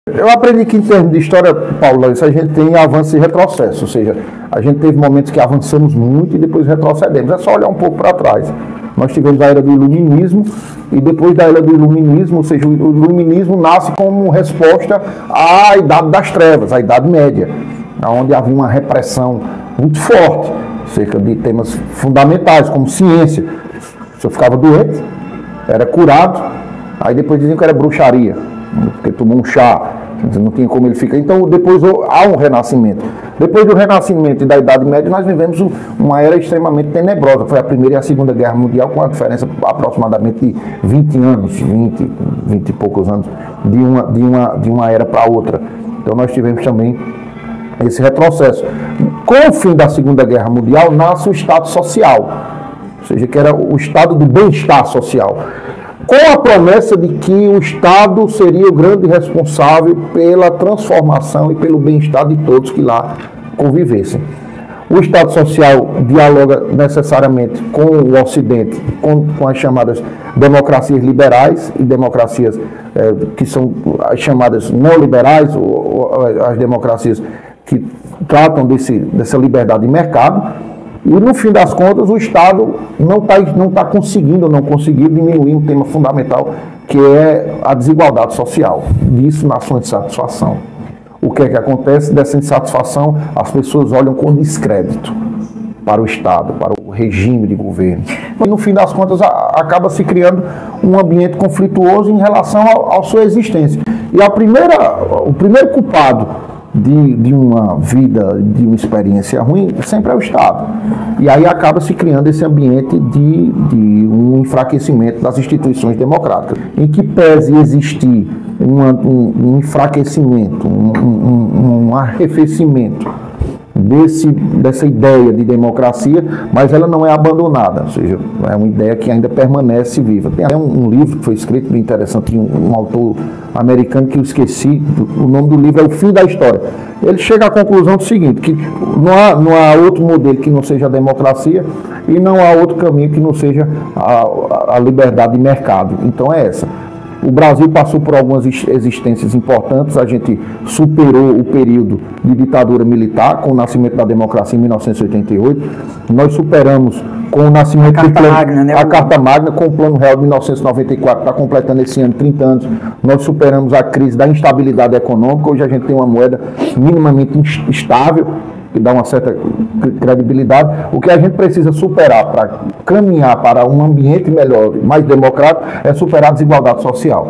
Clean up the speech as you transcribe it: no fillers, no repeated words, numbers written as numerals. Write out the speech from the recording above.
Eu aprendi que em termos de história, Paulo, a gente tem avanço e retrocesso, ou seja, a gente teve momentos que avançamos muito e depois retrocedemos. É só olhar um pouco para trás. Nós tivemos a era do Iluminismo e depois da era do Iluminismo, ou seja, o Iluminismo nasce como resposta à Idade das Trevas, à Idade Média, onde havia uma repressão muito forte acerca de temas fundamentais, como ciência. Se eu ficava doente, era curado, aí depois diziam que era bruxaria, porque tomou um chá, não tinha como ele ficar. Então depois há um renascimento. Depois do renascimento e da Idade Média, nós vivemos uma era extremamente tenebrosa. Foi a Primeira e a Segunda Guerra Mundial, com a diferença aproximadamente de 20 anos, 20 e poucos anos, de uma era para outra. Então nós tivemos também esse retrocesso. Com o fim da Segunda Guerra Mundial, nasce o Estado Social, ou seja, que era o estado do bem-estar social, com a promessa de que o Estado seria o grande responsável pela transformação e pelo bem-estar de todos que lá convivessem. O Estado Social dialoga necessariamente com o Ocidente, com as chamadas democracias liberais e democracias que são as chamadas neoliberais, ou as democracias que tratam dessa liberdade de mercado. E, no fim das contas, o Estado não conseguindo diminuir um tema fundamental, que é a desigualdade social. Disso nasce uma insatisfação. O que é que acontece? Dessa insatisfação, as pessoas olham com descrédito para o Estado, para o regime de governo. E, no fim das contas, acaba se criando um ambiente conflituoso em relação à sua existência. E o primeiro culpado de uma vida, de uma experiência ruim, sempre é o Estado. E aí acaba se criando esse ambiente de um enfraquecimento das instituições democráticas, em que pese existir um enfraquecimento, um arrefecimento dessa ideia de democracia, mas ela não é abandonada, ou seja, é uma ideia que ainda permanece viva. Tem até um livro que foi escrito, interessante, de um autor americano que eu esqueci, o nome do livro é O Fim da História. Ele chega à conclusão do seguinte, que não há outro modelo que não seja a democracia e não há outro caminho que não seja a liberdade de mercado. Então é essa. O Brasil passou por algumas existências importantes, a gente superou o período de ditadura militar com o nascimento da democracia em 1988, nós superamos com o nascimento a Carta Magna, com o Plano Real de 1994, está completando esse ano 30 anos, nós superamos a crise da instabilidade econômica, hoje a gente tem uma moeda minimamente estável, que dá uma certa credibilidade. O que a gente precisa superar para caminhar para um ambiente melhor, mais democrático, é superar a desigualdade social.